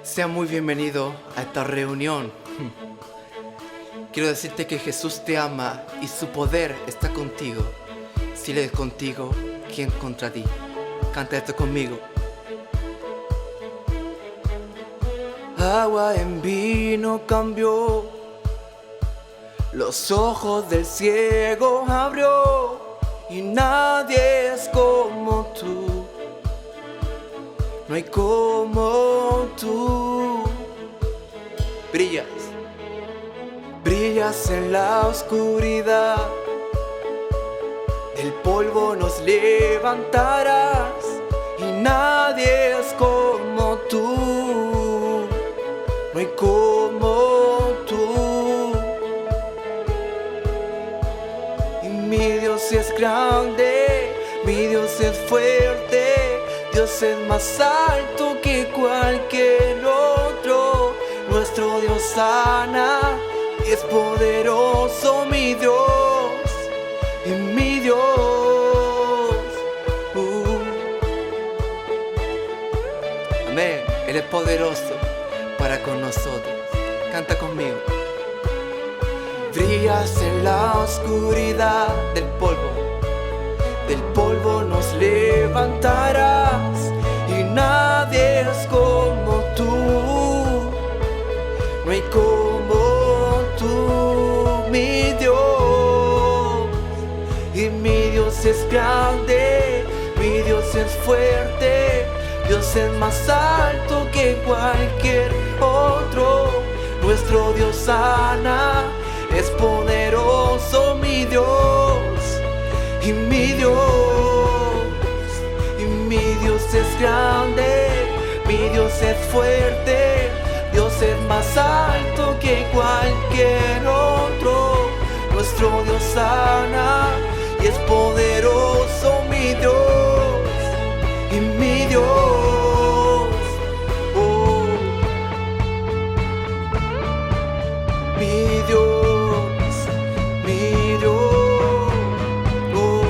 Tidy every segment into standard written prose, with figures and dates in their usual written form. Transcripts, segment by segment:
Sea muy bienvenido a esta reunión. Quiero decirte que Jesús te ama y su poder está contigo. Si Él es contigo, ¿quién contra ti? Canta esto conmigo. Agua en vino cambió, los ojos del ciego abrió, y nadie es como tú. No hay como tú. Brillas, brillas en la oscuridad. Del polvo nos levantarás, y nadie es como tú. No hay como tú. Y mi Dios es grande, mi Dios es fuerte. Dios es más alto que cualquier otro. Nuestro Dios sana y es poderoso, mi Dios y mi Dios. Amén. Él es poderoso para con nosotros. Canta conmigo. Brillas en la oscuridad del polvo nos levantarás, y nadie es como tú. No hay como tú, mi Dios. Y mi Dios es grande, mi Dios es fuerte. Dios es más alto que cualquier otro. Nuestro Dios sana, es poderoso, mi Dios y mi Dios. Y mi Dios es grande, mi Dios es fuerte. Dios es más alto que cualquier otro. Nuestro Dios sana y es poderoso, mi Dios y mi Dios. Oh, mi Dios, mi Dios. Oh,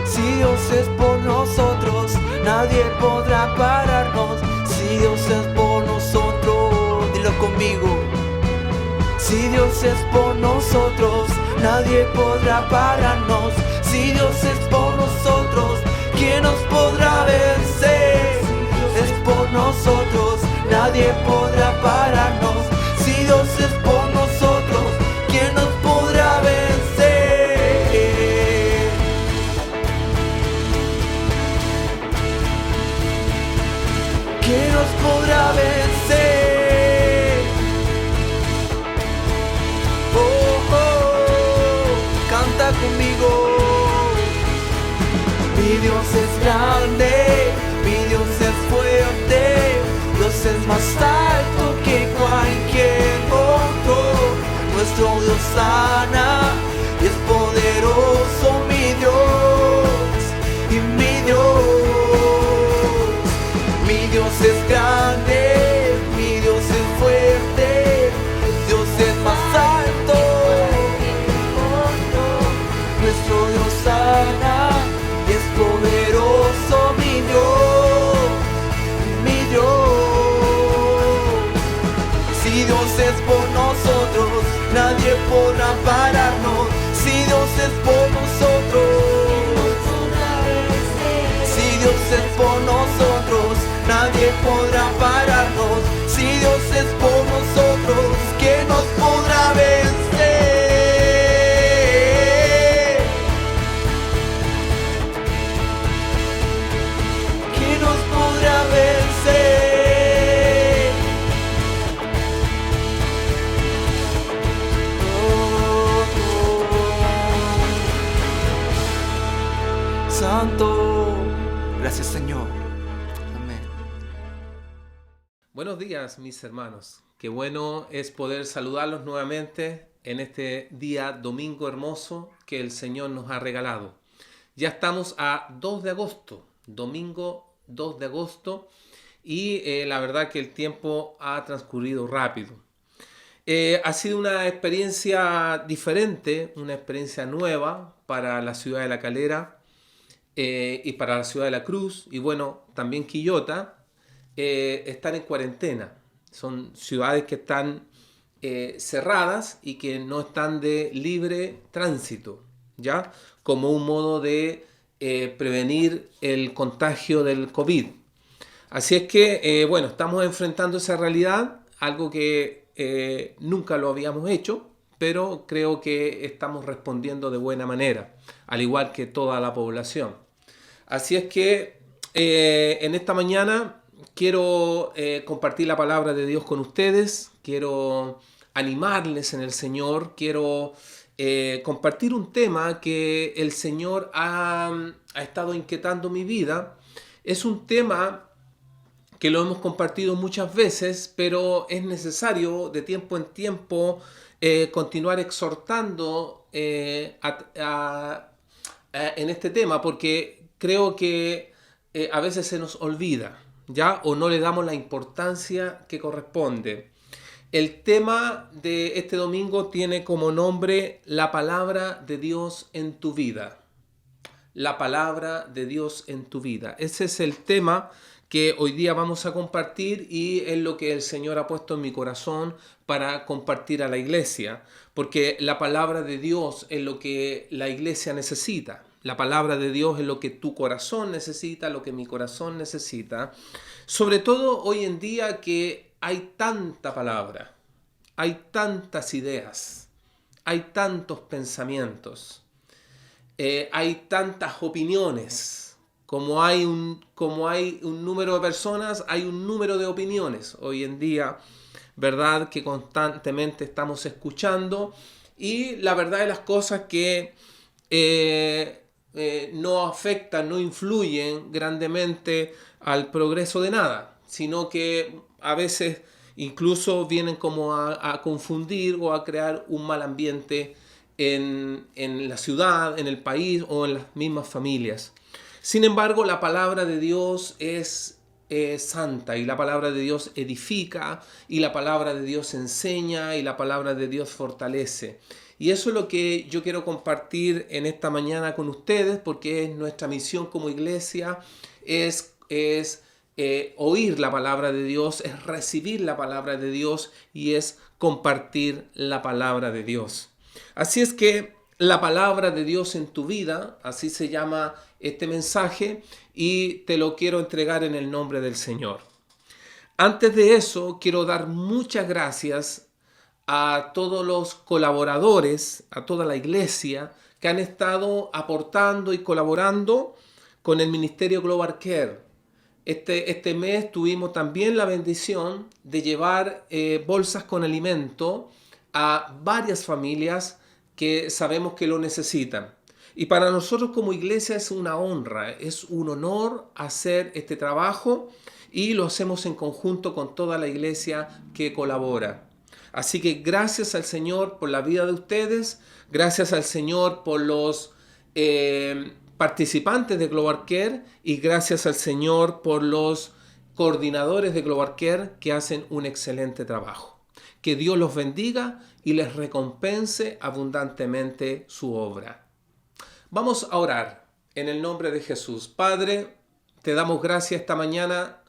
si Dios es por nosotros, nadie podrá pararnos. Si Dios es por nosotros, dilo conmigo. Si Dios es por nosotros, nadie podrá pararnos. Si Dios es por nosotros, ¿quién nos podrá vencer? Es por nosotros, nadie podrá pararnos. Si Dios es por nosotros, ¿quién nos podrá vencer? ¿Quién nos podrá vencer? Oh, oh, canta conmigo. Mi Dios es grande, mi Dios es fuerte. Dios es más alto que cualquier otro. Nuestro Dios sana y es poderoso, mi Dios y mi Dios. Mi Dios es grande, mi Dios es fuerte. Dios es más alto. Nuestro Dios sana y es poderoso, mi Dios, mi Dios. Si Dios es por nosotros, nadie podrá pararnos. Si Dios es por nosotros, si Dios es por nosotros, nadie podrá pararnos. Si Dios es por nosotros, ¿quién nos podrá vencer? ¿Quién nos podrá vencer? Oh, oh. Santo, gracias Señor. Amén. Buenos días, mis hermanos. Qué bueno es poder saludarlos nuevamente en este día domingo hermoso que el Señor nos ha regalado. Ya estamos a 2 de agosto, domingo 2 de agosto, y la verdad que el tiempo ha transcurrido rápido. Ha sido una experiencia diferente, una experiencia nueva para la ciudad de La Calera y para la ciudad de La Cruz, y bueno, también Quillota. están en cuarentena. Son ciudades que están cerradas y que no están de libre tránsito, ¿ya? Como un modo de prevenir el contagio del COVID. Así es que, bueno, estamos enfrentando esa realidad, algo que nunca lo habíamos hecho, pero creo que estamos respondiendo de buena manera, al igual que toda la población. Así es que en esta mañana quiero compartir la palabra de Dios con ustedes, quiero animarles en el Señor, quiero compartir un tema que el Señor ha estado inquietando mi vida. Es un tema que lo hemos compartido muchas veces, pero es necesario de tiempo en tiempo continuar exhortando en este tema, porque creo que a veces se nos olvida, ¿ya? O no le damos la importancia que corresponde. El tema de este domingo tiene como nombre la palabra de Dios en tu vida. La palabra de Dios en tu vida. Ese es el tema que hoy día vamos a compartir y es lo que el Señor ha puesto en mi corazón para compartir a la iglesia, porque la palabra de Dios es lo que la iglesia necesita. La palabra de Dios es lo que tu corazón necesita, lo que mi corazón necesita. Sobre todo hoy en día que hay tanta palabra, hay tantas ideas, hay tantos pensamientos, hay tantas opiniones. Como hay un número de personas, hay un número de opiniones hoy en día, ¿verdad? Que constantemente estamos escuchando. Y la verdad de las cosas que no afectan, no influyen grandemente al progreso de nada, sino que a veces incluso vienen como a confundir o a crear un mal ambiente en la ciudad, en el país o en las mismas familias. Sin embargo, la palabra de Dios es santa y la palabra de Dios edifica y la palabra de Dios enseña y la palabra de Dios fortalece. Y eso es lo que yo quiero compartir en esta mañana con ustedes, porque es nuestra misión como iglesia, es oír la palabra de Dios, es recibir la palabra de Dios y es compartir la palabra de Dios. Así es que la palabra de Dios en tu vida, así se llama este mensaje, y te lo quiero entregar en el nombre del Señor. Antes de eso, quiero dar muchas gracias a todos los colaboradores, a toda la iglesia, que han estado aportando y colaborando con el Ministerio Global Care. Este mes tuvimos también la bendición de llevar bolsas con alimento a varias familias que sabemos que lo necesitan. Y para nosotros como iglesia es una honra, es un honor hacer este trabajo y lo hacemos en conjunto con toda la iglesia que colabora. Así que gracias al Señor por la vida de ustedes, gracias al Señor por los participantes de Global Care y gracias al Señor por los coordinadores de Global Care que hacen un excelente trabajo. Que Dios los bendiga y les recompense abundantemente su obra. Vamos a orar en el nombre de Jesús. Padre, te damos gracias esta mañana,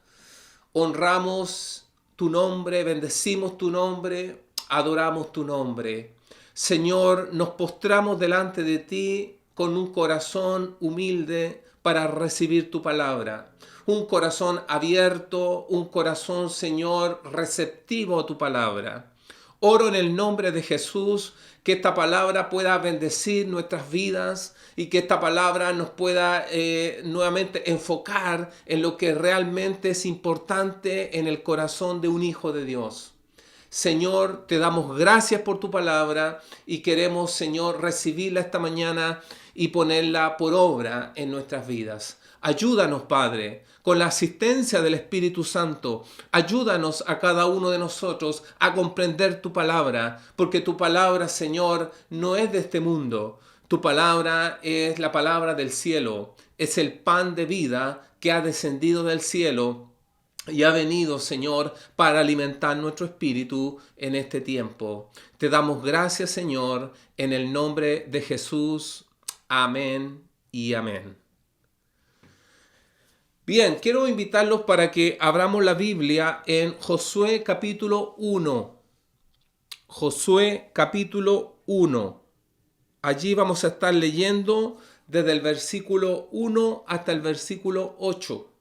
honramos tu nombre, bendecimos tu nombre, adoramos tu nombre. Señor, nos postramos delante de ti con un corazón humilde para recibir tu palabra. Un corazón abierto, un corazón, Señor, receptivo a tu palabra. Oro en el nombre de Jesús que esta palabra pueda bendecir nuestras vidas y que esta palabra nos pueda nuevamente enfocar en lo que realmente es importante en el corazón de un hijo de Dios. Señor, te damos gracias por tu palabra y queremos, Señor, recibirla esta mañana y ponerla por obra en nuestras vidas. Ayúdanos, Padre, con la asistencia del Espíritu Santo. Ayúdanos a cada uno de nosotros a comprender tu palabra, porque tu palabra, Señor, no es de este mundo. Tu palabra es la palabra del cielo, es el pan de vida que ha descendido del cielo y ha venido, Señor, para alimentar nuestro espíritu en este tiempo. Te damos gracias, Señor, en el nombre de Jesús. Amén y amén. Bien, quiero invitarlos para que abramos la Biblia en Josué capítulo 1. Josué capítulo 1. Allí vamos a estar leyendo desde el versículo 1 hasta el versículo 8.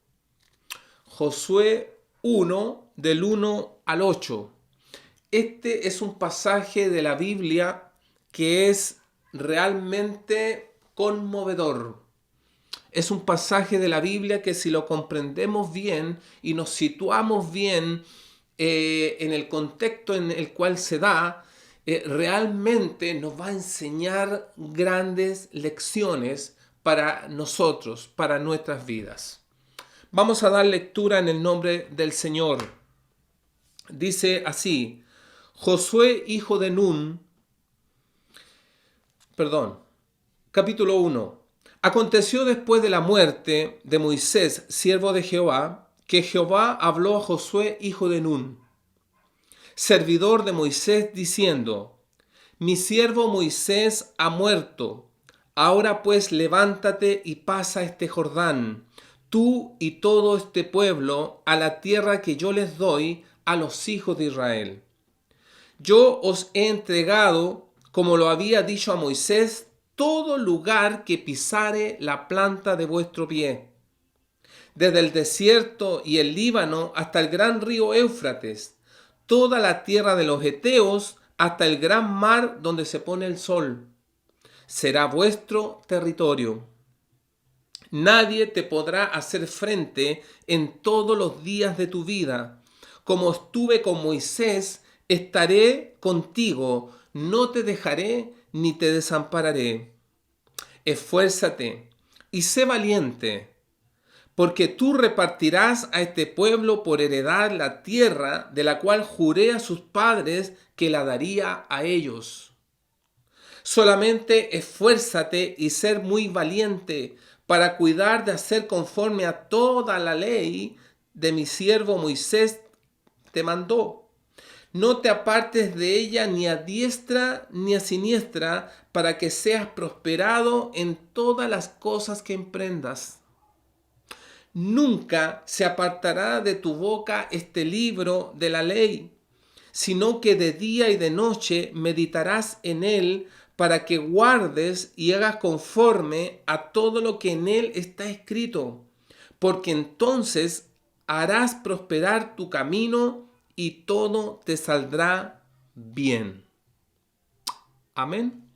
Josué 1, del 1 al 8. Este es un pasaje de la Biblia que es realmente conmovedor. Es un pasaje de la Biblia que, si lo comprendemos bien y nos situamos bien en el contexto en el cual se da, realmente nos va a enseñar grandes lecciones para nosotros, para nuestras vidas. Vamos a dar lectura en el nombre del Señor. Dice así: Josué, hijo de Nun, capítulo 1. Aconteció después de la muerte de Moisés, siervo de Jehová, que Jehová habló a Josué, hijo de Nun, servidor de Moisés, diciendo: Mi siervo Moisés ha muerto. Ahora pues levántate y pasa este Jordán, tú y todo este pueblo, a la tierra que yo les doy a los hijos de Israel. Yo os he entregado, como lo había dicho a Moisés, todo lugar que pisare la planta de vuestro pie, desde el desierto y el Líbano hasta el gran río Éufrates, toda la tierra de los heteos hasta el gran mar donde se pone el sol. Será vuestro territorio. Nadie te podrá hacer frente en todos los días de tu vida. Como estuve con Moisés, estaré contigo, no te dejaré ni te desampararé. Esfuérzate y sé valiente, porque tú repartirás a este pueblo por heredad la tierra de la cual juré a sus padres que la daría a ellos. Solamente esfuérzate y ser muy valiente para cuidar de hacer conforme a toda la ley de mi siervo Moisés te mandó. No te apartes de ella ni a diestra ni a siniestra, para que seas prosperado en todas las cosas que emprendas. Nunca se apartará de tu boca este libro de la ley, sino que de día y de noche meditarás en él, para que guardes y hagas conforme a todo lo que en él está escrito, porque entonces harás prosperar tu camino y todo te saldrá bien. Amén.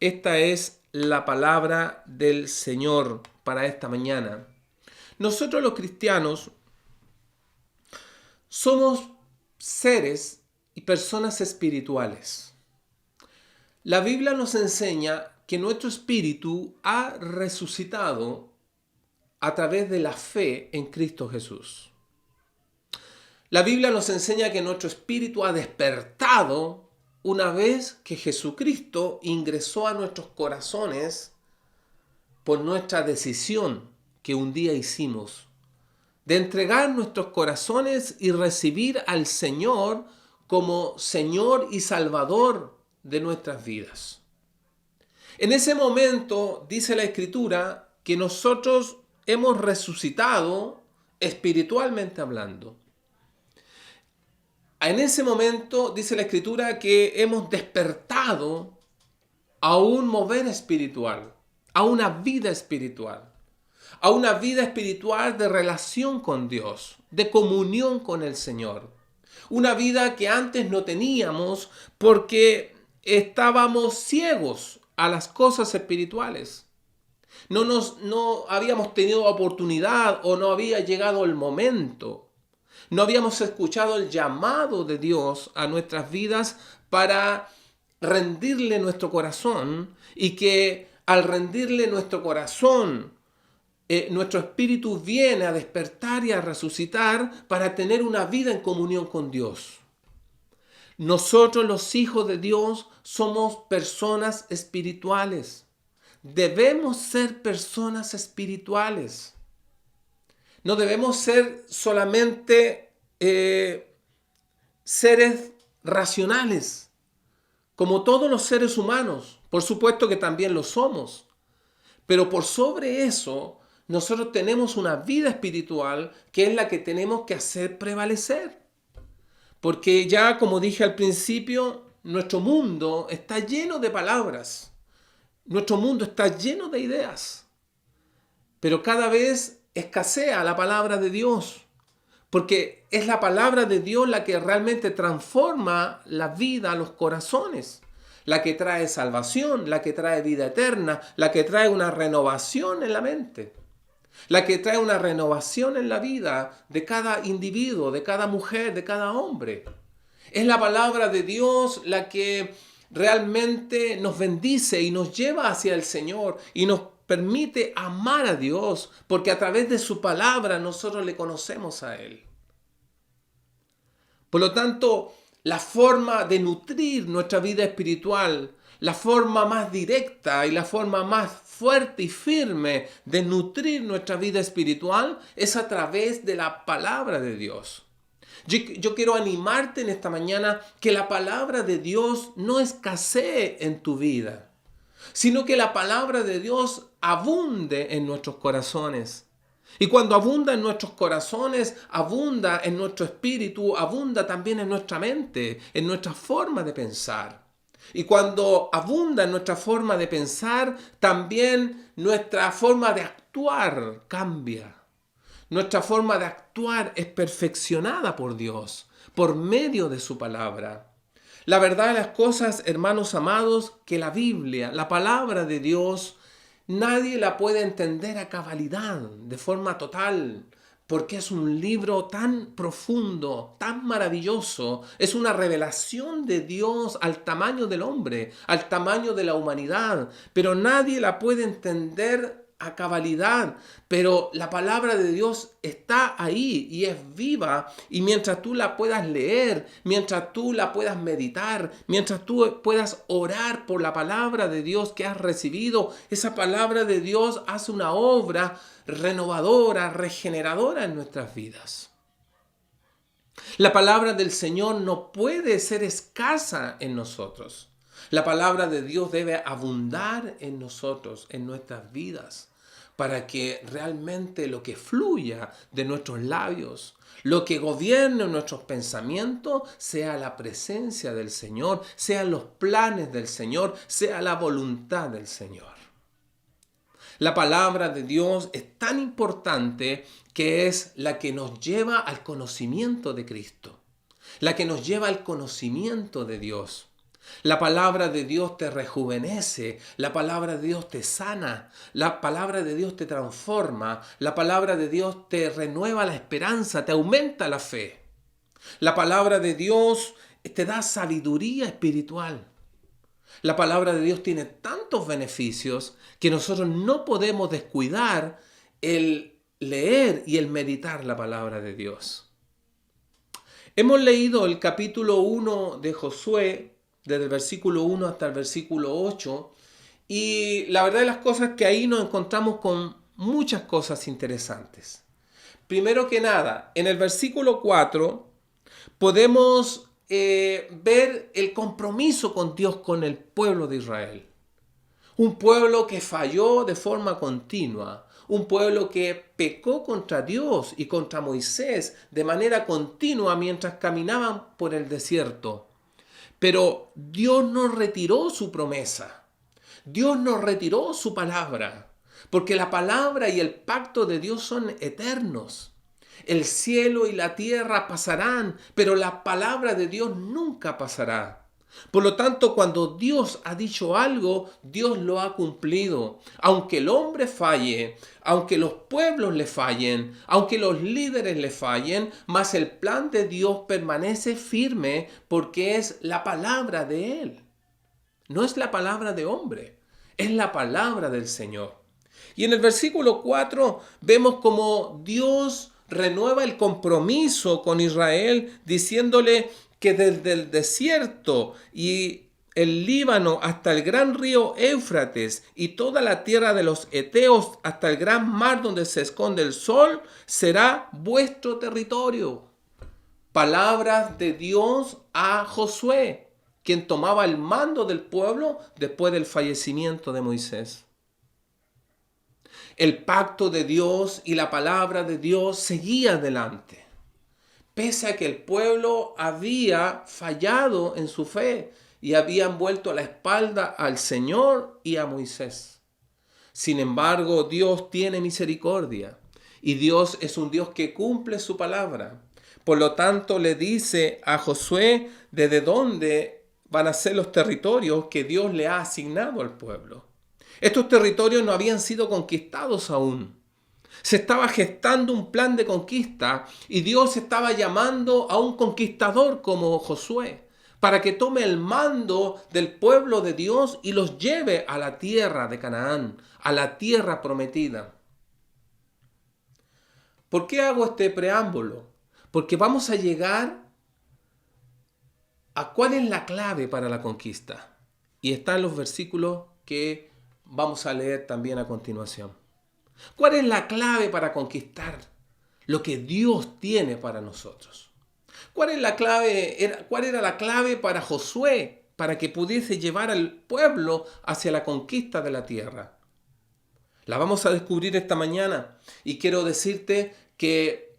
Esta es la palabra del Señor para esta mañana. Nosotros los cristianos somos seres y personas espirituales. La Biblia nos enseña que nuestro espíritu ha resucitado a través de la fe en Cristo Jesús. La Biblia nos enseña que nuestro espíritu ha despertado una vez que Jesucristo ingresó a nuestros corazones por nuestra decisión que un día hicimos de entregar nuestros corazones y recibir al Señor como Señor y Salvador de nuestras vidas. En ese momento dice la Escritura que nosotros hemos resucitado espiritualmente hablando. En ese momento dice la Escritura que hemos despertado a un mover espiritual, a una vida espiritual, a una vida espiritual de relación con Dios, de comunión con el Señor. Una vida que antes no teníamos porque estábamos ciegos a las cosas espirituales. No habíamos tenido oportunidad o no había llegado el momento. No habíamos escuchado el llamado de Dios a nuestras vidas para rendirle nuestro corazón, y que al rendirle nuestro corazón, nuestro espíritu viene a despertar y a resucitar para tener una vida en comunión con Dios. Nosotros, los hijos de Dios, somos personas espirituales. Debemos ser personas espirituales. No debemos ser solamente seres racionales, como todos los seres humanos. Por supuesto que también lo somos. Pero por sobre eso, nosotros tenemos una vida espiritual que es la que tenemos que hacer prevalecer. Porque ya, como dije al principio, nuestro mundo está lleno de palabras. Nuestro mundo está lleno de ideas. Pero cada vez escasea la palabra de Dios. Porque es la palabra de Dios la que realmente transforma la vida, los corazones. La que trae salvación, la que trae vida eterna, la que trae una renovación en la mente. La que trae una renovación en la vida de cada individuo, de cada mujer, de cada hombre. Es la palabra de Dios la que realmente nos bendice y nos lleva hacia el Señor y nos permite amar a Dios, porque a través de su palabra nosotros le conocemos a Él. Por lo tanto, la forma de nutrir nuestra vida espiritual, la forma más directa y la forma más fuerte y firme de nutrir nuestra vida espiritual es a través de la palabra de Dios. Yo quiero animarte en esta mañana que la palabra de Dios no escasee en tu vida, sino que la palabra de Dios abunde en nuestros corazones. Y cuando abunda en nuestros corazones, abunda en nuestro espíritu, abunda también en nuestra mente, en nuestra forma de pensar. Y cuando abunda en nuestra forma de pensar, también nuestra forma de actuar cambia. Nuestra forma de actuar es perfeccionada por Dios, por medio de su palabra. La verdad de las cosas, hermanos amados, que la Biblia, la palabra de Dios, nadie la puede entender a cabalidad, de forma total, porque es un libro tan profundo, tan maravilloso. Es una revelación de Dios al tamaño del hombre, al tamaño de la humanidad, pero nadie la puede entender a cabalidad. Pero la palabra de Dios está ahí y es viva, y mientras tú la puedas leer, mientras tú la puedas meditar, mientras tú puedas orar por la palabra de Dios que has recibido, esa palabra de Dios hace una obra renovadora, regeneradora en nuestras vidas. La palabra del Señor no puede ser escasa en nosotros. La palabra de Dios debe abundar en nosotros, en nuestras vidas, para que realmente lo que fluya de nuestros labios, lo que gobierne nuestros pensamientos, sea la presencia del Señor, sean los planes del Señor, sea la voluntad del Señor. La palabra de Dios es tan importante que es la que nos lleva al conocimiento de Cristo, la que nos lleva al conocimiento de Dios. La palabra de Dios te rejuvenece, la palabra de Dios te sana, la palabra de Dios te transforma, la palabra de Dios te renueva la esperanza, te aumenta la fe. La palabra de Dios te da sabiduría espiritual. La palabra de Dios tiene tantos beneficios que nosotros no podemos descuidar el leer y el meditar la palabra de Dios. Hemos leído el capítulo 1 de Josué, desde el versículo 1 hasta el versículo 8, y la verdad de las cosas es que ahí nos encontramos con muchas cosas interesantes. Primero que nada, en el versículo 4 podemos ver el compromiso con Dios, con el pueblo de Israel. Un pueblo que falló de forma continua, un pueblo que pecó contra Dios y contra Moisés de manera continua mientras caminaban por el desierto. Pero Dios no retiró su promesa, Dios no retiró su palabra, porque la palabra y el pacto de Dios son eternos. El cielo y la tierra pasarán, pero la palabra de Dios nunca pasará. Por lo tanto, cuando Dios ha dicho algo, Dios lo ha cumplido. Aunque el hombre falle, aunque los pueblos le fallen, aunque los líderes le fallen, mas el plan de Dios permanece firme porque es la palabra de Él. No es la palabra de hombre, es la palabra del Señor. Y en el versículo 4 vemos como Dios renueva el compromiso con Israel diciéndole que desde el desierto y el Líbano hasta el gran río Éufrates y toda la tierra de los Eteos hasta el gran mar donde se esconde el sol será vuestro territorio. Palabras de Dios a Josué, quien tomaba el mando del pueblo después del fallecimiento de Moisés. El pacto de Dios y la palabra de Dios seguía adelante, pese a que el pueblo había fallado en su fe y habían vuelto la espalda al Señor y a Moisés. Sin embargo, Dios tiene misericordia y Dios es un Dios que cumple su palabra. Por lo tanto, le dice a Josué desde dónde van a ser los territorios que Dios le ha asignado al pueblo. Estos territorios no habían sido conquistados aún. Se estaba gestando un plan de conquista y Dios estaba llamando a un conquistador como Josué para que tome el mando del pueblo de Dios y los lleve a la tierra de Canaán, a la tierra prometida. ¿Por qué hago este preámbulo? Porque vamos a llegar a cuál es la clave para la conquista. Y está en los versículos que vamos a leer también a continuación. ¿Cuál es la clave para conquistar lo que Dios tiene para nosotros? ¿Cuál era la clave para Josué para que pudiese llevar al pueblo hacia la conquista de la tierra? La vamos a descubrir esta mañana y quiero decirte que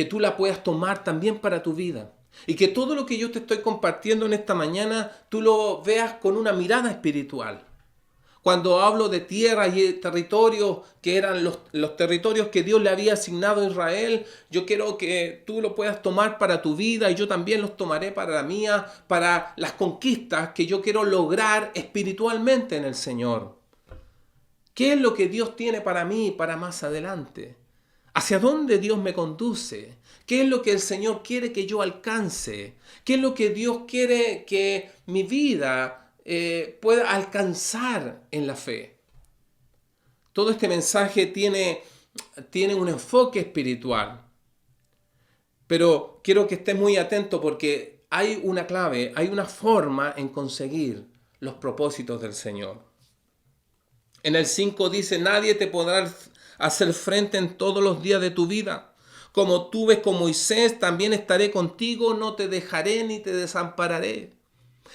tú la puedas tomar también para tu vida y que todo lo que yo te estoy compartiendo en esta mañana tú lo veas con una mirada espiritual. Cuando hablo de tierra y territorios que eran los territorios que Dios le había asignado a Israel, yo quiero que tú lo puedas tomar para tu vida y yo también los tomaré para la mía, para las conquistas que yo quiero lograr espiritualmente en el Señor. ¿Qué es lo que Dios tiene para mí para más adelante? ¿Hacia dónde Dios me conduce? ¿Qué es lo que el Señor quiere que yo alcance? ¿Qué es lo que Dios quiere que mi vida pueda alcanzar en la fe? Todo este mensaje tiene un enfoque espiritual. Pero quiero que estés muy atento porque hay una clave, hay una forma en conseguir los propósitos del Señor. En el 5 dice, nadie te podrá hacer frente en todos los días de tu vida. Como tuve con Moisés, también estaré contigo, no te dejaré ni te desampararé.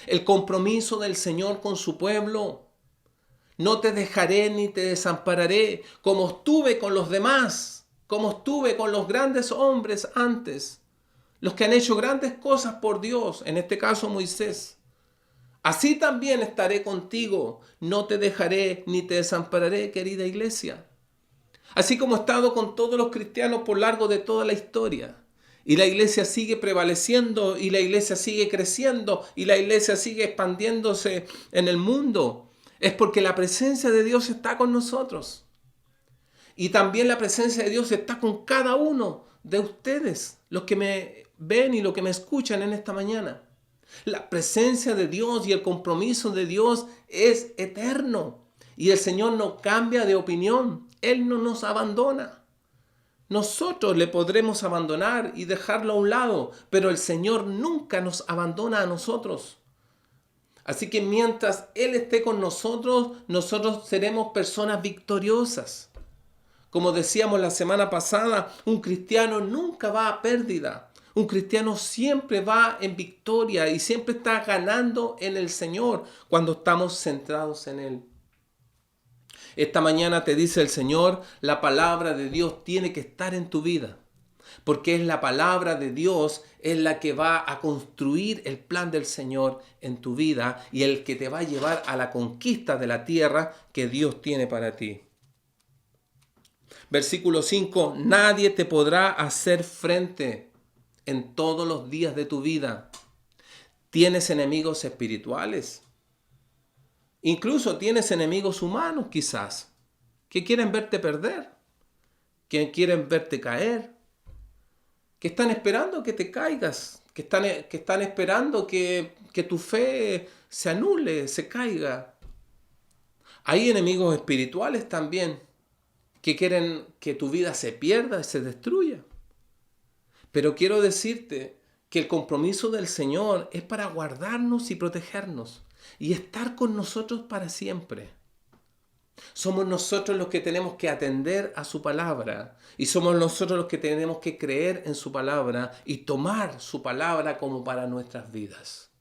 El compromiso del Señor con su pueblo. No te dejaré ni te desampararé, como estuve con los demás, como estuve con los grandes hombres antes, los que han hecho grandes cosas por Dios, en este caso Moisés. Así también estaré contigo, no te dejaré ni te desampararé, querida iglesia. Así como he estado con todos los cristianos por largo de toda la historia. Y la iglesia sigue prevaleciendo, y la iglesia sigue creciendo, y la iglesia sigue expandiéndose en el mundo. Es porque la presencia de Dios está con nosotros. Y también la presencia de Dios está con cada uno de ustedes, los que me ven y los que me escuchan en esta mañana. La presencia de Dios y el compromiso de Dios es eterno. Y el Señor no cambia de opinión. Él no nos abandona. Nosotros le podremos abandonar y dejarlo a un lado, pero el Señor nunca nos abandona a nosotros. Así que mientras Él esté con nosotros, nosotros seremos personas victoriosas. Como decíamos la semana pasada, un cristiano nunca va a pérdida. Un cristiano siempre va en victoria y siempre está ganando en el Señor cuando estamos centrados en Él. Esta mañana te dice el Señor, la palabra de Dios tiene que estar en tu vida, porque es la palabra de Dios es la que va a construir el plan del Señor en tu vida y el que te va a llevar a la conquista de la tierra que Dios tiene para ti. Versículo 5, nadie te podrá hacer frente en todos los días de tu vida. ¿Tienes enemigos espirituales? Incluso tienes enemigos humanos quizás, que quieren verte perder, que quieren verte caer, que están esperando que te caigas, que están esperando que tu fe se anule, se caiga. Hay enemigos espirituales también, que quieren que tu vida se pierda y se destruya. Pero quiero decirte que el compromiso del Señor es para guardarnos y protegernos y estar con nosotros para siempre. Somos nosotros los que tenemos que atender a su palabra y somos nosotros los que tenemos que creer en su palabra y tomar su palabra como para nuestras vidas.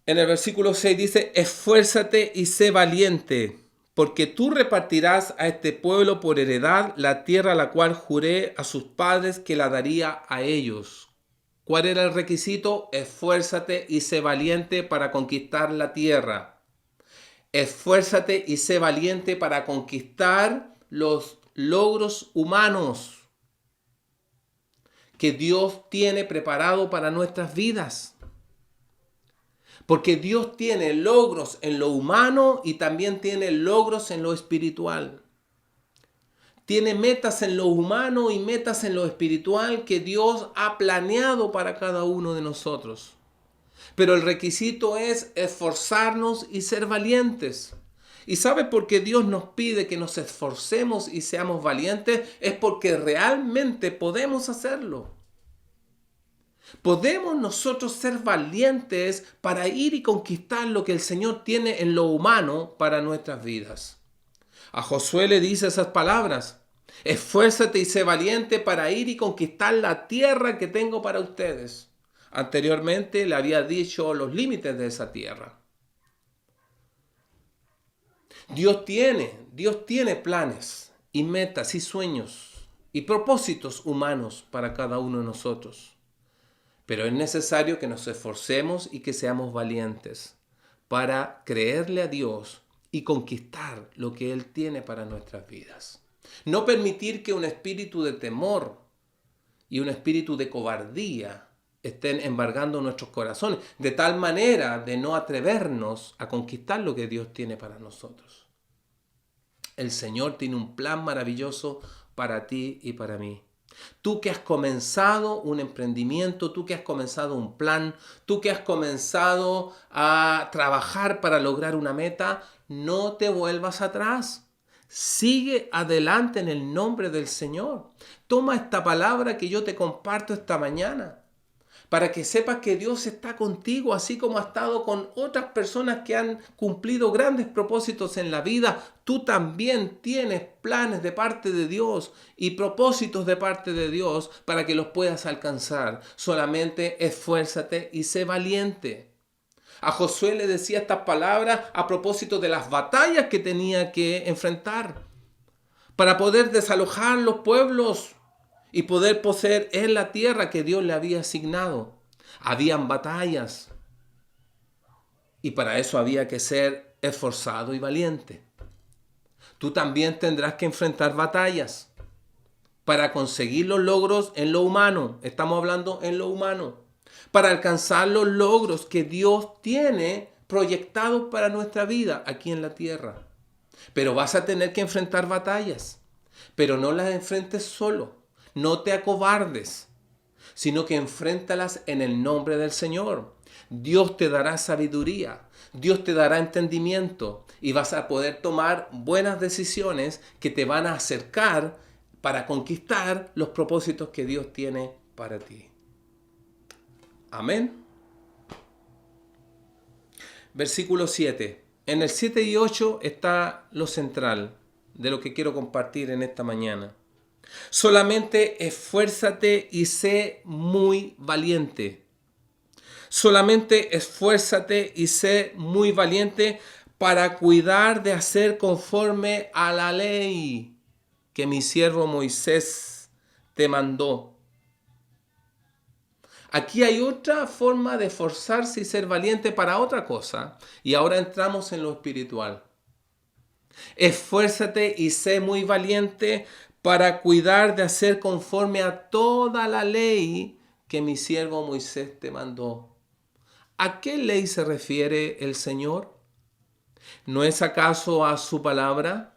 En el versículo 6 dice, esfuérzate y sé valiente, porque tú repartirás a este pueblo por heredad la tierra a la cual juré a sus padres que la daría a ellos. ¿Cuál era el requisito? Esfuérzate y sé valiente para conquistar la tierra. Esfuérzate y sé valiente para conquistar los logros humanos que Dios tiene preparado para nuestras vidas. Porque Dios tiene logros en lo humano y también tiene logros en lo espiritual. Tiene metas en lo humano y metas en lo espiritual que Dios ha planeado para cada uno de nosotros. Pero el requisito es esforzarnos y ser valientes. ¿Y sabe por qué Dios nos pide que nos esforcemos y seamos valientes? Es porque realmente podemos hacerlo. Podemos nosotros ser valientes para ir y conquistar lo que el Señor tiene en lo humano para nuestras vidas. A Josué le dice esas palabras: esfuérzate y sé valiente para ir y conquistar la tierra que tengo para ustedes. Anteriormente le había dicho los límites de esa tierra. Dios tiene planes y metas y sueños y propósitos humanos para cada uno de nosotros. Pero es necesario que nos esforcemos y que seamos valientes para creerle a Dios y conquistar lo que Él tiene para nuestras vidas. No permitir que un espíritu de temor y un espíritu de cobardía estén embargando nuestros corazones, de tal manera de no atrevernos a conquistar lo que Dios tiene para nosotros. El Señor tiene un plan maravilloso para ti y para mí. Tú que has comenzado un emprendimiento, tú que has comenzado un plan, tú que has comenzado a trabajar para lograr una meta, no te vuelvas atrás. Sigue adelante en el nombre del Señor. Toma esta palabra que yo te comparto esta mañana, para que sepas que Dios está contigo, así como ha estado con otras personas que han cumplido grandes propósitos en la vida. Tú también tienes planes de parte de Dios y propósitos de parte de Dios para que los puedas alcanzar. Solamente esfuérzate y sé valiente. A Josué le decía estas palabras a propósito de las batallas que tenía que enfrentar para poder desalojar los pueblos y poder poseer en la tierra que Dios le había asignado. Habían batallas y para eso había que ser esforzado y valiente. Tú también tendrás que enfrentar batallas para conseguir los logros en lo humano. Estamos hablando en lo humano. Para alcanzar los logros que Dios tiene proyectados para nuestra vida aquí en la tierra. Pero vas a tener que enfrentar batallas. Pero no las enfrentes solo. No te acobardes, sino que enfréntalas en el nombre del Señor. Dios te dará sabiduría, Dios te dará entendimiento y vas a poder tomar buenas decisiones que te van a acercar para conquistar los propósitos que Dios tiene para ti. Amén. Versículo 7. En el 7 y 8 está lo central de lo que quiero compartir en esta mañana. Solamente esfuérzate y sé muy valiente. Solamente esfuérzate y sé muy valiente para cuidar de hacer conforme a la ley que mi siervo Moisés te mandó. Aquí hay otra forma de esforzarse y ser valiente para otra cosa. Y ahora entramos en lo espiritual. Esfuérzate y sé muy valiente para cuidar de hacer conforme a toda la ley que mi siervo Moisés te mandó. ¿A qué ley se refiere el Señor? ¿No es acaso a su palabra?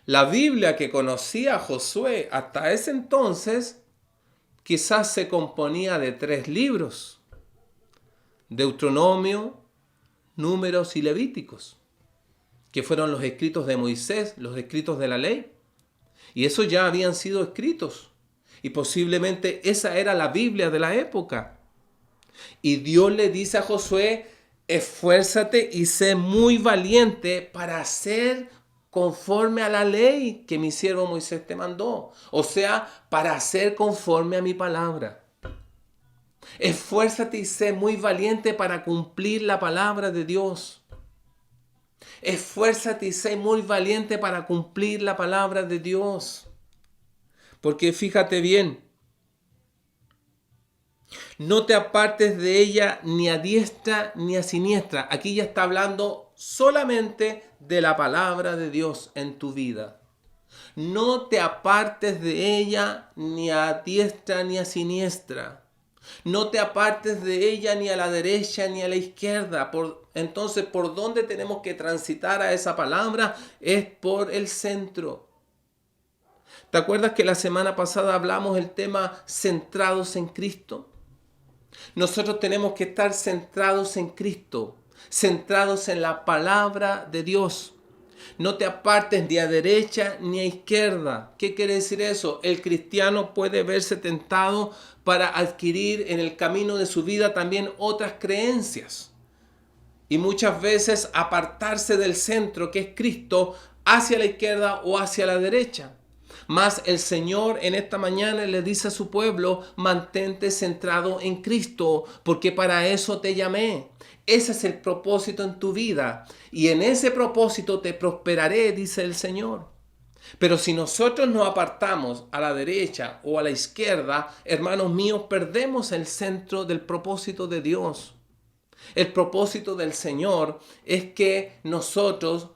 La Biblia que conocía a Josué hasta ese entonces quizás se componía de 3 libros: Deuteronomio, Números y Levíticos, que fueron los escritos de Moisés, los escritos de la ley. Y esos ya habían sido escritos. Y posiblemente esa era la Biblia de la época. Y Dios le dice a Josué: esfuérzate y sé muy valiente para hacer conforme a la ley que mi siervo Moisés te mandó. O sea, para hacer conforme a mi palabra. Esfuérzate y sé muy valiente para cumplir la palabra de Dios. Esfuérzate y sé muy valiente para cumplir la palabra de Dios. Porque fíjate bien, no te apartes de ella ni a diestra ni a siniestra. Aquí ya está hablando solamente de la palabra de Dios en tu vida. No te apartes de ella ni a diestra ni a siniestra. No te apartes de ella ni a la derecha ni a la izquierda. Entonces, ¿por dónde tenemos que transitar a esa palabra? Es por el centro. ¿Te acuerdas que la semana pasada hablamos del tema centrados en Cristo? Nosotros tenemos que estar centrados en Cristo, centrados en la palabra de Dios. No te apartes ni a derecha ni a izquierda. ¿Qué quiere decir eso? El cristiano puede verse tentado para adquirir en el camino de su vida también otras creencias. Y muchas veces apartarse del centro, que es Cristo, hacia la izquierda o hacia la derecha. Mas el Señor en esta mañana le dice a su pueblo, mantente centrado en Cristo, porque para eso te llamé. Ese es el propósito en tu vida. Y en ese propósito te prosperaré, dice el Señor. Pero si nosotros nos apartamos a la derecha o a la izquierda, hermanos míos, perdemos el centro del propósito de Dios. El propósito del Señor es que nosotros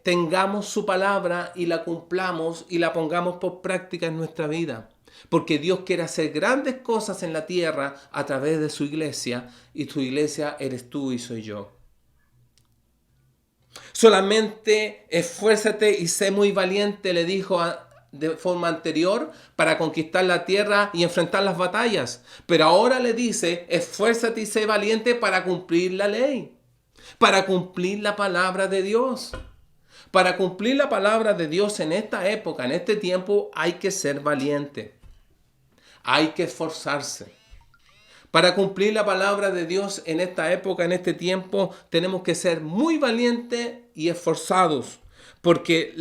tengamos su palabra y la cumplamos y la pongamos por práctica en nuestra vida. Porque Dios quiere hacer grandes cosas en la tierra a través de su iglesia, y tu iglesia eres tú y soy yo. Solamente esfuérzate y sé muy valiente, le dijo de forma anterior, para conquistar la tierra y enfrentar las batallas. Pero ahora le dice, esfuérzate y sé valiente para cumplir la ley, para cumplir la palabra de Dios. Para cumplir la palabra de Dios en esta época, en este tiempo, hay que ser valiente. Hay que esforzarse. Para cumplir la palabra de Dios en esta época, en este tiempo, tenemos que ser muy valientes y esforzados, porque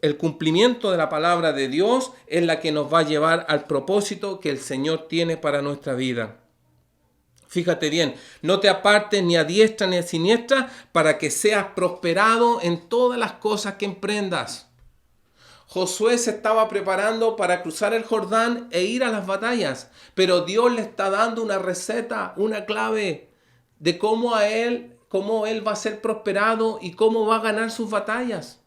el cumplimiento de la palabra de Dios es la que nos va a llevar al propósito que el Señor tiene para nuestra vida. Fíjate bien, no te apartes ni a diestra ni a siniestra para que seas prosperado en todas las cosas que emprendas. Josué se estaba preparando para cruzar el Jordán e ir a las batallas, pero Dios le está dando una receta, una clave de cómo él va a ser prosperado y cómo va a ganar sus batallas.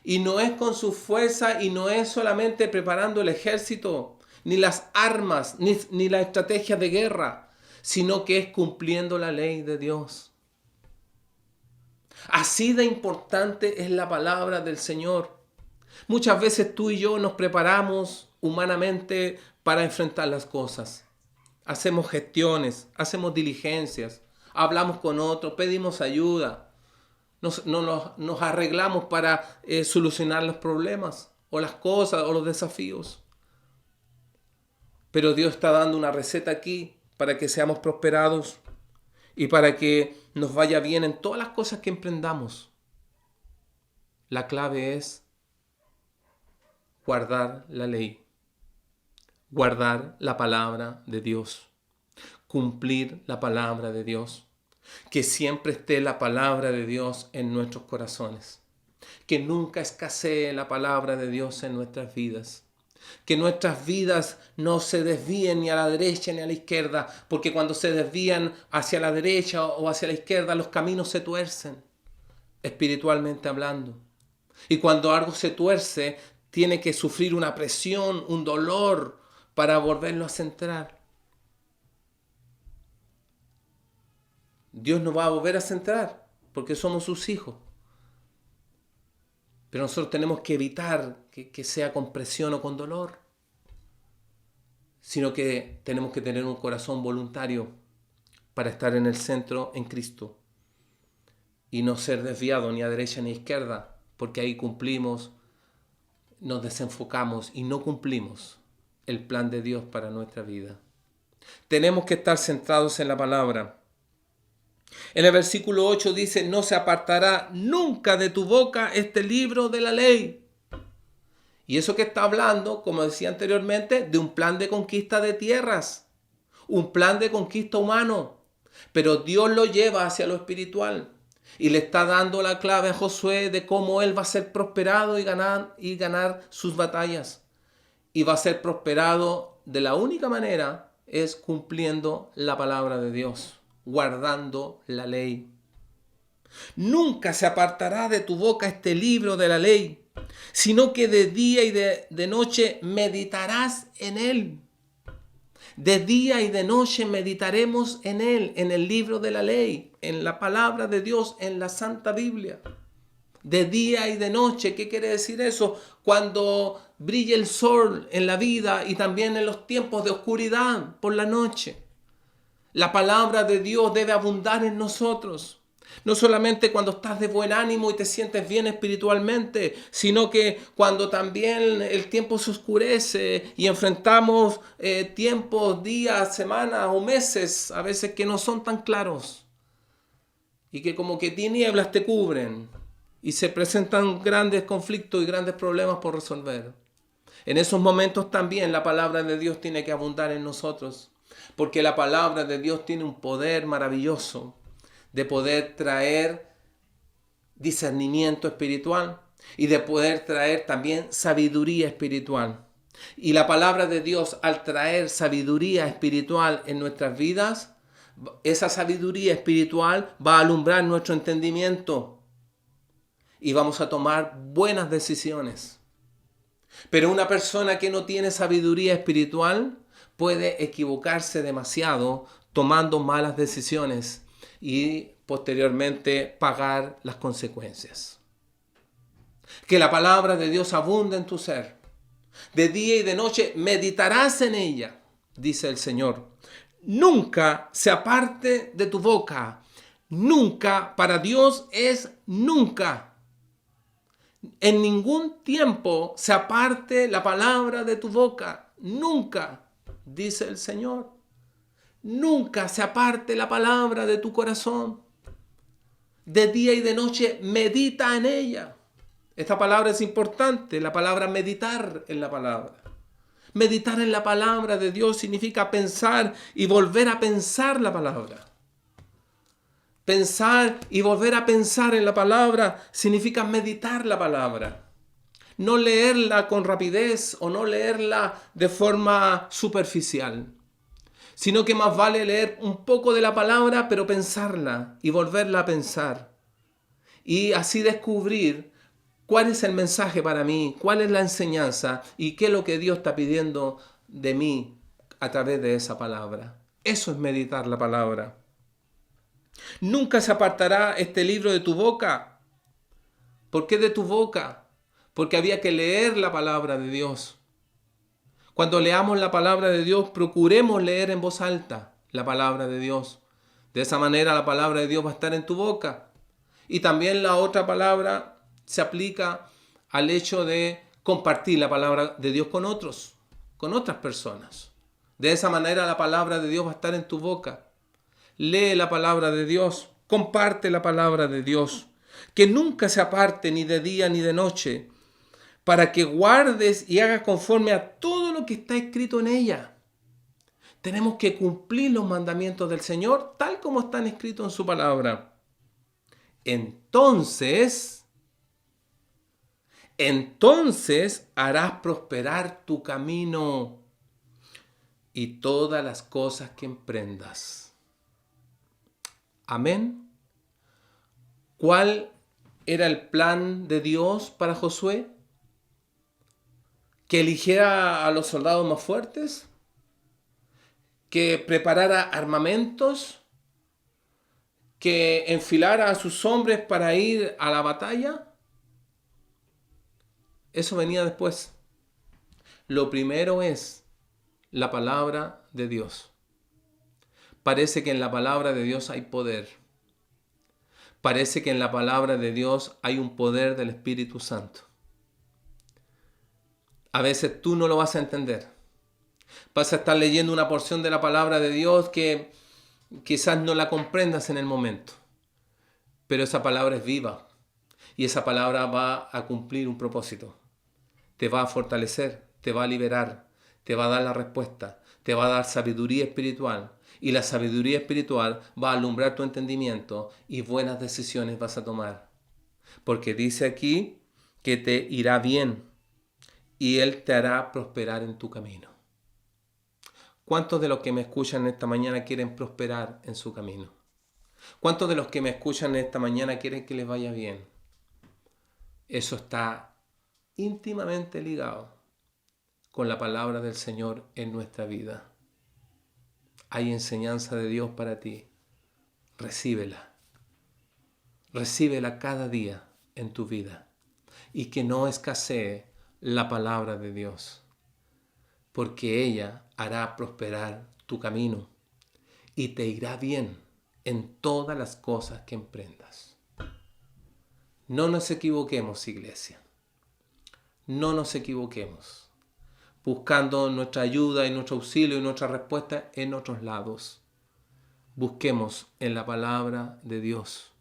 Y no es con su fuerza y no es solamente preparando el ejército, ni las armas, ni la estrategia de guerra, sino que es cumpliendo la ley de Dios. Así de importante es la palabra del Señor. Muchas veces tú y yo nos preparamos humanamente para enfrentar las cosas. Hacemos gestiones, hacemos diligencias, hablamos con otros, pedimos ayuda. Nos arreglamos para solucionar los problemas o las cosas o los desafíos. Pero Dios está dando una receta aquí para que seamos prosperados y para que nos vaya bien en todas las cosas que emprendamos. La clave es guardar la ley, guardar la palabra de Dios, cumplir la palabra de Dios, que siempre esté la palabra de Dios en nuestros corazones, que nunca escasee la palabra de Dios en nuestras vidas, que nuestras vidas no se desvíen ni a la derecha ni a la izquierda, porque cuando se desvían hacia la derecha o hacia la izquierda, los caminos se tuercen, espiritualmente hablando. Y cuando algo se tuerce, tiene que sufrir una presión, un dolor para volverlo a centrar. Dios nos va a volver a centrar porque somos sus hijos. Pero nosotros tenemos que evitar que sea con presión o con dolor, sino que tenemos que tener un corazón voluntario para estar en el centro en Cristo y no ser desviado ni a derecha ni a izquierda, porque ahí nos desenfocamos y no cumplimos el plan de Dios para nuestra vida. Tenemos que estar centrados en la palabra. En el versículo 8 dice, no se apartará nunca de tu boca este libro de la ley. Y eso que está hablando, como decía anteriormente, de un plan de conquista de tierras, un plan de conquista humano. Pero Dios lo lleva hacia lo espiritual. Y le está dando la clave a Josué de cómo él va a ser prosperado y ganar sus batallas. Y va a ser prosperado de la única manera es cumpliendo la palabra de Dios, guardando la ley. Nunca se apartará de tu boca este libro de la ley, sino que de día y de noche meditarás en él. De día y de noche meditaremos en él, en el libro de la ley, en la palabra de Dios, en la Santa Biblia. De día y de noche, ¿qué quiere decir eso? Cuando brille el sol en la vida y también en los tiempos de oscuridad por la noche. La palabra de Dios debe abundar en nosotros. No solamente cuando estás de buen ánimo y te sientes bien espiritualmente, sino que cuando también el tiempo se oscurece y enfrentamos tiempos, días, semanas o meses, a veces que no son tan claros y que como que tinieblas te cubren y se presentan grandes conflictos y grandes problemas por resolver. En esos momentos también la palabra de Dios tiene que abundar en nosotros, porque la palabra de Dios tiene un poder maravilloso de poder traer discernimiento espiritual y de poder traer también sabiduría espiritual. Y la palabra de Dios, al traer sabiduría espiritual en nuestras vidas, esa sabiduría espiritual va a alumbrar nuestro entendimiento y vamos a tomar buenas decisiones. Pero una persona que no tiene sabiduría espiritual puede equivocarse demasiado tomando malas decisiones y posteriormente pagar las consecuencias. Que la palabra de Dios abunde en tu ser. De día y de noche meditarás en ella, dice el Señor. Nunca se aparte de tu boca. Nunca, para Dios es nunca. En ningún tiempo se aparte la palabra de tu boca. Nunca, dice el Señor. Nunca se aparte la palabra de tu corazón. De día y de noche medita en ella. Esta palabra es importante, la palabra meditar en la palabra. Meditar en la palabra de Dios significa pensar y volver a pensar la palabra. Pensar y volver a pensar en la palabra significa meditar la palabra. No leerla con rapidez o no leerla de forma superficial, sino que más vale leer un poco de la palabra, pero pensarla y volverla a pensar. Y así descubrir cuál es el mensaje para mí, cuál es la enseñanza y qué es lo que Dios está pidiendo de mí a través de esa palabra. Eso es meditar la palabra. Nunca se apartará este libro de tu boca. ¿Por qué de tu boca? Porque había que leer la palabra de Dios. Cuando leamos la palabra de Dios, procuremos leer en voz alta la palabra de Dios. De esa manera la palabra de Dios va a estar en tu boca. Y también la otra palabra se aplica al hecho de compartir la palabra de Dios con otros, con otras personas. De esa manera la palabra de Dios va a estar en tu boca. Lee la palabra de Dios, comparte la palabra de Dios, que nunca se aparte ni de día ni de noche, para que guardes y hagas conforme a todo lo que está escrito en ella. Tenemos que cumplir los mandamientos del Señor tal como están escritos en su palabra. Entonces harás prosperar tu camino y todas las cosas que emprendas. Amén. ¿Cuál era el plan de Dios para Josué? ¿Que eligiera a los soldados más fuertes? ¿Que preparara armamentos? ¿Que enfilara a sus hombres para ir a la batalla? Eso venía después. Lo primero es la palabra de Dios. Parece que en la palabra de Dios hay poder. Parece que en la palabra de Dios hay un poder del Espíritu Santo. A veces tú no lo vas a entender. Vas a estar leyendo una porción de la palabra de Dios que quizás no la comprendas en el momento. Pero esa palabra es viva. Y esa palabra va a cumplir un propósito. Te va a fortalecer, te va a liberar, te va a dar la respuesta, te va a dar sabiduría espiritual. Y la sabiduría espiritual va a alumbrar tu entendimiento y buenas decisiones vas a tomar. Porque dice aquí que te irá bien y Él te hará prosperar en tu camino. ¿Cuántos de los que me escuchan esta mañana quieren prosperar en su camino? ¿Cuántos de los que me escuchan esta mañana quieren que les vaya bien? Eso está íntimamente ligado con la palabra del Señor en nuestra vida. Hay enseñanza de Dios para ti. Recíbela. Recíbela cada día en tu vida. Y que no escasee la palabra de Dios. Porque ella hará prosperar tu camino y te irá bien en todas las cosas que emprendas. No nos equivoquemos, iglesia. No nos equivoquemos buscando nuestra ayuda y nuestro auxilio y nuestra respuesta en otros lados. Busquemos en la palabra de Dios,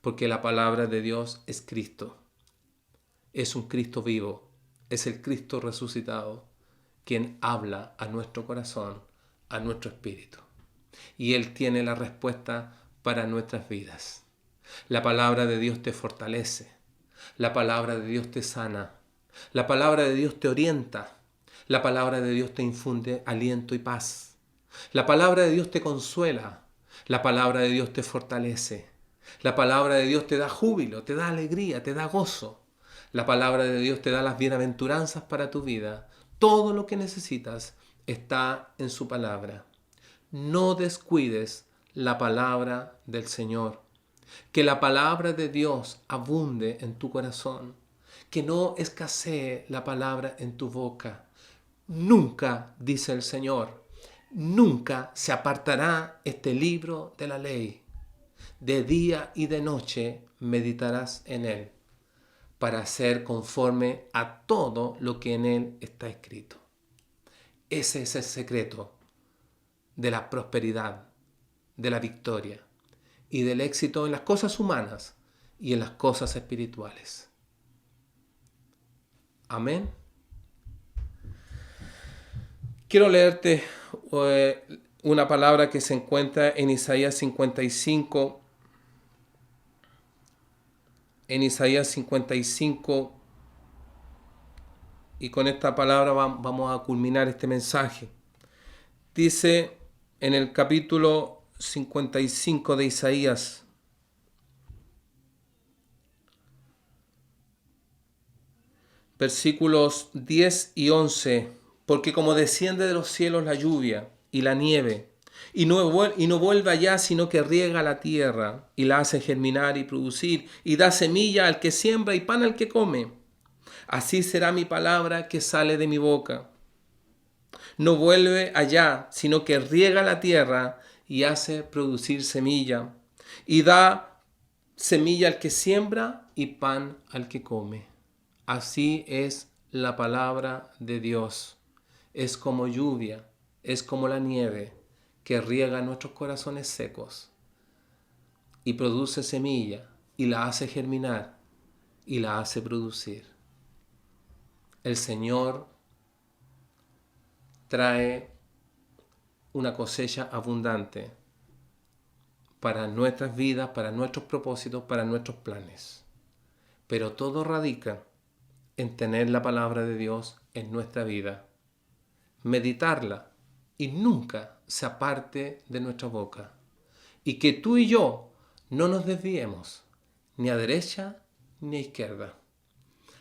porque la palabra de Dios es Cristo. Es un Cristo vivo, es el Cristo resucitado, quien habla a nuestro corazón, a nuestro espíritu. Y Él tiene la respuesta para nuestras vidas. La palabra de Dios te fortalece. La palabra de Dios te sana. La palabra de Dios te orienta. La palabra de Dios te infunde aliento y paz. La palabra de Dios te consuela. La palabra de Dios te fortalece. La palabra de Dios te da júbilo, te da alegría, te da gozo. La palabra de Dios te da las bienaventuranzas para tu vida. Todo lo que necesitas está en su palabra. No descuides la palabra del Señor. Que la palabra de Dios abunde en tu corazón. Que no escasee la palabra en tu boca. Nunca, dice el Señor, nunca se apartará este libro de la ley. De día y de noche meditarás en él, para hacer conforme a todo lo que en él está escrito. Ese es el secreto de la prosperidad, de la victoria y del éxito en las cosas humanas y en las cosas espirituales. Amén. Quiero leerte una palabra que se encuentra en Isaías 55. En Isaías 55, y con esta palabra vamos a culminar este mensaje. Dice en el capítulo 55 de Isaías: versículos 10 y 11, porque como desciende de los cielos la lluvia y la nieve, y no vuelve allá, sino que riega la tierra, y la hace germinar y producir, y da semilla al que siembra y pan al que come, así será mi palabra que sale de mi boca. No vuelve allá, sino que riega la tierra, y hace producir semilla, y da semilla al que siembra y pan al que come. Así es la palabra de Dios. Es como lluvia, es como la nieve que riega nuestros corazones secos y produce semilla y la hace germinar y la hace producir. El Señor trae una cosecha abundante para nuestras vidas, para nuestros propósitos, para nuestros planes. Pero todo radica en tener la palabra de Dios en nuestra vida, meditarla y nunca se aparte de nuestra boca. Y que tú y yo no nos desviemos ni a derecha ni a izquierda,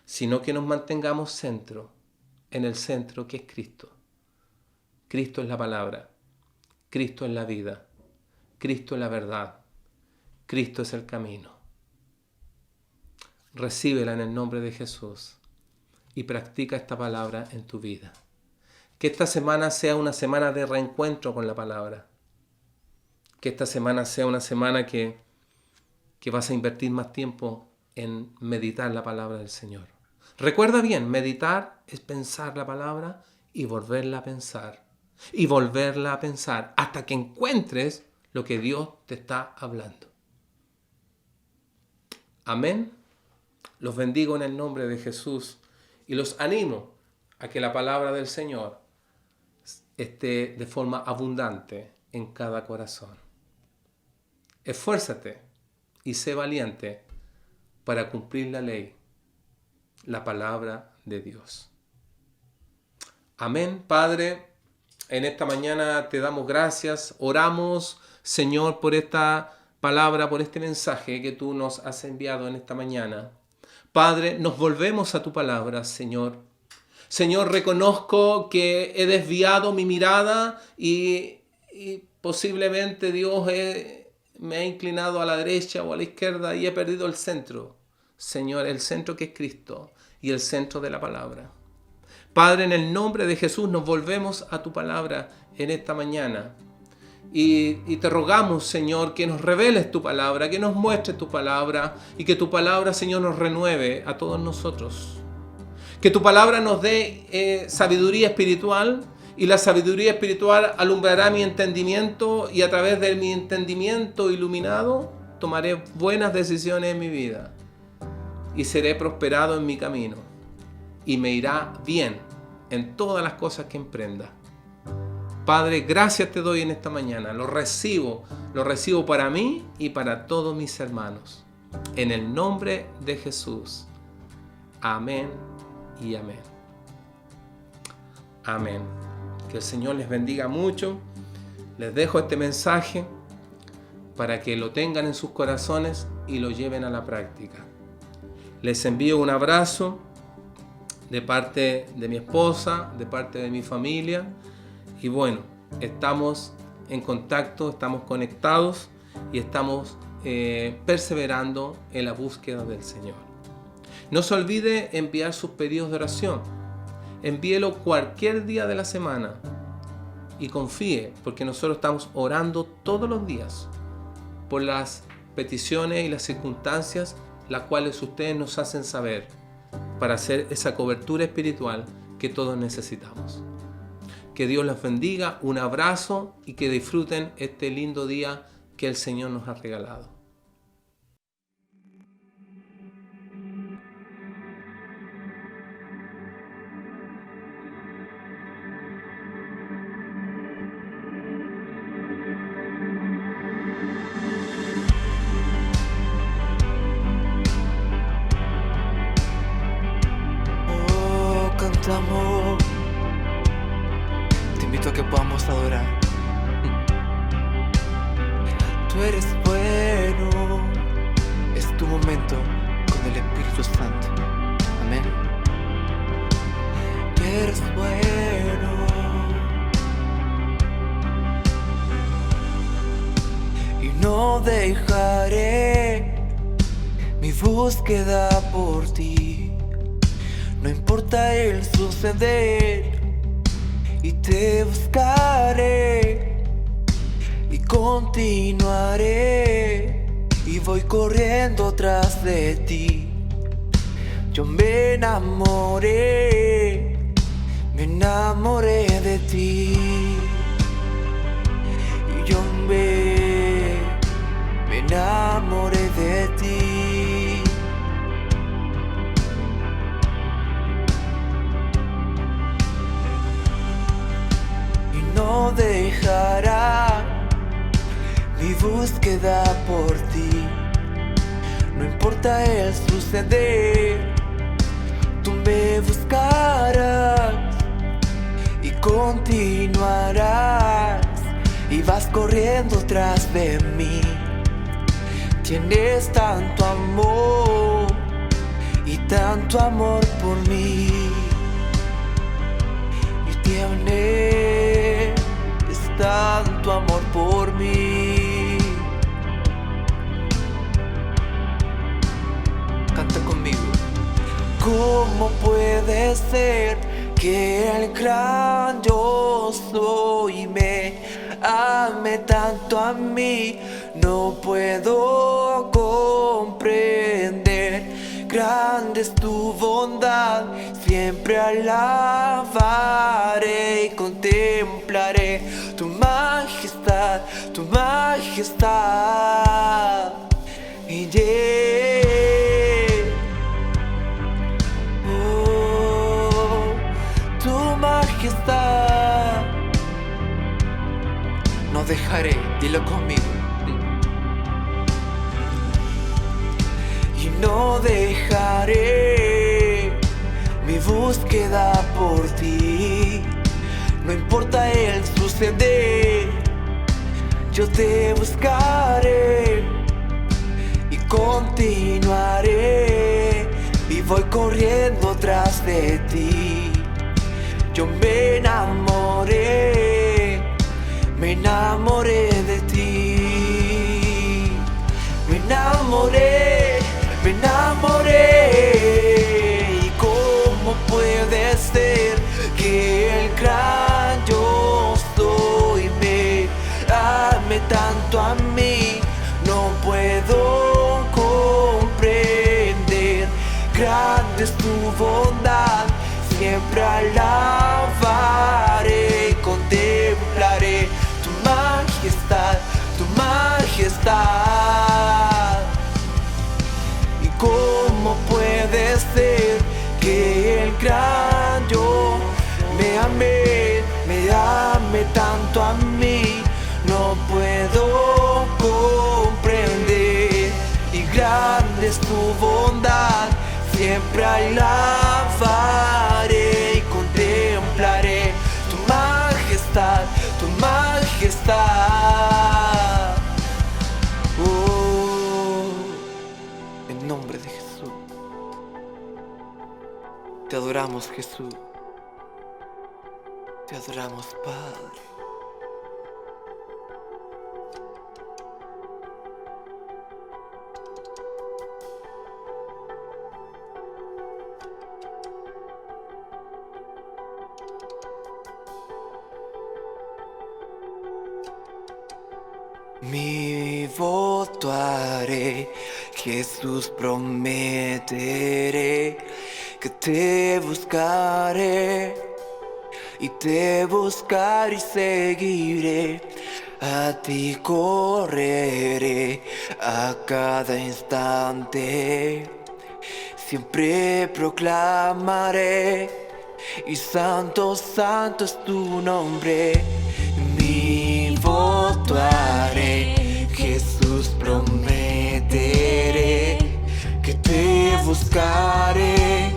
sino que nos mantengamos en el centro que es Cristo. Cristo es la palabra, Cristo es la vida, Cristo es la verdad, Cristo es el camino. Recíbela en el nombre de Jesús y practica esta palabra en tu vida. Que esta semana sea una semana de reencuentro con la palabra. Que esta semana sea una semana que vas a invertir más tiempo en meditar la palabra del Señor. Recuerda bien, meditar es pensar la palabra y volverla a pensar. Y volverla a pensar hasta que encuentres lo que Dios te está hablando. Amén. Los bendigo en el nombre de Jesús y los animo a que la palabra del Señor esté de forma abundante en cada corazón. Esfuérzate y sé valiente para cumplir la ley, la palabra de Dios. Amén, Padre. En esta mañana te damos gracias. Oramos, Señor, por esta palabra, por este mensaje que tú nos has enviado en esta mañana. Padre, nos volvemos a tu palabra, Señor. Señor, reconozco que he desviado mi mirada y posiblemente, Dios, me he inclinado a la derecha o a la izquierda y he perdido el centro. Señor, el centro que es Cristo y el centro de la palabra. Padre, en el nombre de Jesús nos volvemos a tu palabra en esta mañana. Y te rogamos, Señor, que nos reveles tu palabra, que nos muestres tu palabra y que tu palabra, Señor, nos renueve a todos nosotros. Que tu palabra nos dé sabiduría espiritual y la sabiduría espiritual alumbrará mi entendimiento y a través de mi entendimiento iluminado tomaré buenas decisiones en mi vida y seré prosperado en mi camino y me irá bien en todas las cosas que emprenda. Padre, gracias te doy en esta mañana. Lo recibo para mí y para todos mis hermanos. En el nombre de Jesús. Amén y amén. Amén. Que el Señor les bendiga mucho. Les dejo este mensaje para que lo tengan en sus corazones y lo lleven a la práctica. Les envío un abrazo de parte de mi esposa, de parte de mi familia. Y bueno, estamos en contacto, estamos conectados y estamos perseverando en la búsqueda del Señor. No se olvide enviar sus pedidos de oración. Envíelo cualquier día de la semana y confíe, porque nosotros estamos orando todos los días por las peticiones y las circunstancias las cuales ustedes nos hacen saber para hacer esa cobertura espiritual que todos necesitamos. Que Dios los bendiga, un abrazo y que disfruten este lindo día que el Señor nos ha regalado. Amor, te invito a que podamos adorar. Tú eres bueno, es tu momento con el Espíritu Santo. Amén. Tú eres bueno y no dejaré mi búsqueda por ti. No importa el suceder, y te buscaré, y continuaré, y voy corriendo tras de ti. Yo me enamoré de ti, y yo me enamoré de ti. No dejará mi búsqueda por ti. No importa el suceder, tú me buscarás y continuarás y vas corriendo tras de mí. Tienes tanto amor y tanto amor por mí, y tienes tanto amor por mí. Canta conmigo. ¿Cómo puede ser que el gran yo soy me ame tanto a mí? No puedo comprender. Grande es tu bondad, siempre alabaré y contemplaré tu majestad, tu majestad. Y tu majestad. No dejaré dejaré, dilo conmigo. Y no dejaré mi búsqueda por ti. No importa el suceder, yo te buscaré y continuaré. Y voy corriendo tras de ti. Yo me enamoré de ti. Me enamoré. ¿Y cómo puede ser que el gran yo soy me ame tanto a mí? No puedo comprender. Grande es tu bondad, siempre alabaré, contemplaré tu majestad, tu majestad. ¿Y cómo puede ser que el gran yo me ame tanto a mí? No puedo comprender. Y grande es tu bondad, siempre alabaré y contemplaré tu majestad, tu majestad. Oh, en nombre de Jesús, te adoramos, Jesús. Te adoramos, Padre. Mi voto haré, Jesús, prometeré que te buscaré y te buscaré y seguiré. A ti correré a cada instante, siempre proclamaré, y santo, santo es tu nombre. Mi voto haré, Jesús, prometeré que te buscaré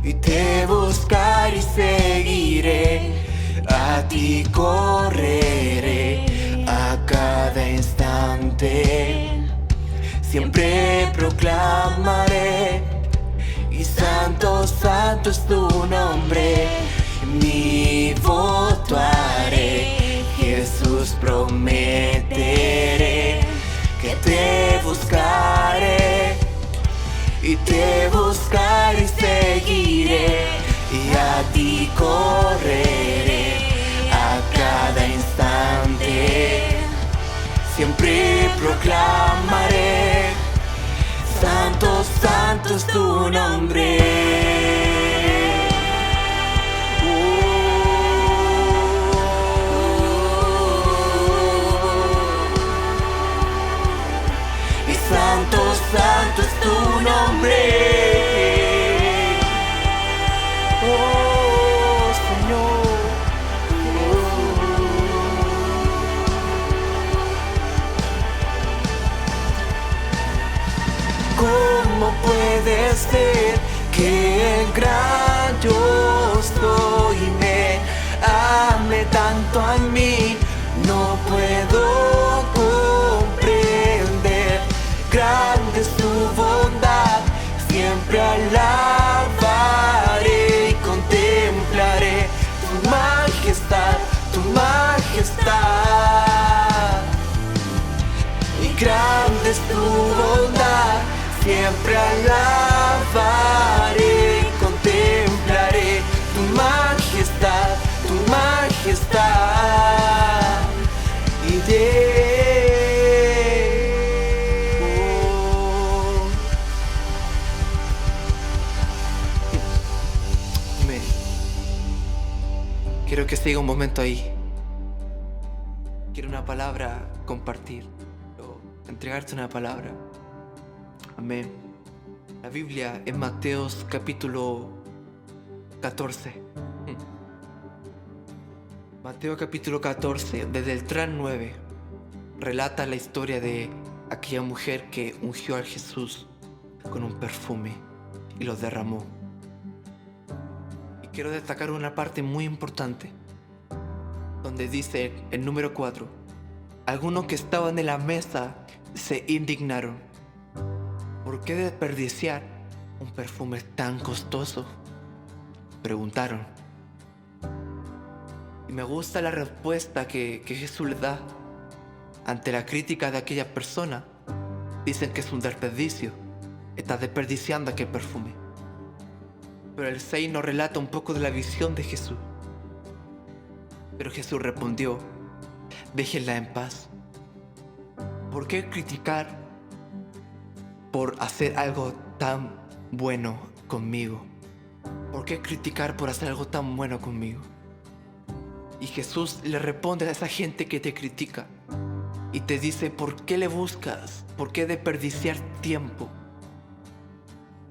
y te buscaré y seguiré. A ti correré a cada instante, siempre proclamaré, y santo, santo es tu nombre. Mi voto haré, Jesús, prometeré que te buscaré y te buscaré y seguiré. Y a ti correré a cada instante, siempre proclamaré, santo, santo es tu nombre. Santo, santo es tu nombre. Oh, Señor. ¿Cómo puede ser que el gran yo soy me ame tanto a mí? No puedo comprender. Grande es tu bondad, siempre alabaré y contemplaré tu majestad, tu majestad. Y grande es tu bondad, siempre alabaré y contemplaré tu majestad, tu majestad. Y quiero que siga un momento ahí. Quiero una palabra compartir, o entregarte una palabra. Amén. La Biblia en Mateos capítulo 14. Mateo capítulo 14, desde el 3 al 9, relata la historia de aquella mujer que ungió a Jesús con un perfume y lo derramó. Y quiero destacar una parte muy importante, donde dice el número 4, algunos que estaban en la mesa se indignaron. ¿Por qué desperdiciar un perfume tan costoso?, preguntaron. Y me gusta la respuesta que Jesús le da ante la crítica de aquellas personas. Dicen que es un desperdicio, está desperdiciando aquel perfume. Pero el 6 nos relata un poco de la visión de Jesús. Pero Jesús respondió: déjenla en paz. ¿Por qué criticar por hacer algo tan bueno conmigo? ¿Por qué criticar por hacer algo tan bueno conmigo? Y Jesús le responde a esa gente que te critica y te dice: ¿por qué le buscas? ¿Por qué desperdiciar tiempo?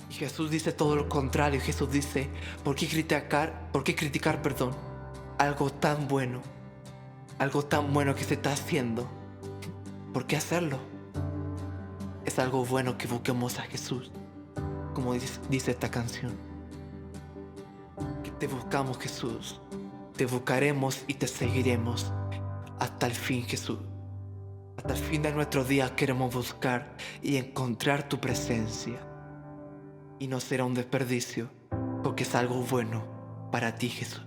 Y Jesús dice todo lo contrario. Jesús dice: ¿por qué criticar, algo tan bueno? Algo tan bueno que se está haciendo. ¿Por qué hacerlo? Es algo bueno que busquemos a Jesús, como dice esta canción. Que te buscamos, Jesús. Te buscaremos y te seguiremos hasta el fin, Jesús. Hasta el fin de nuestros días queremos buscar y encontrar tu presencia. Y no será un desperdicio, porque es algo bueno para ti, Jesús.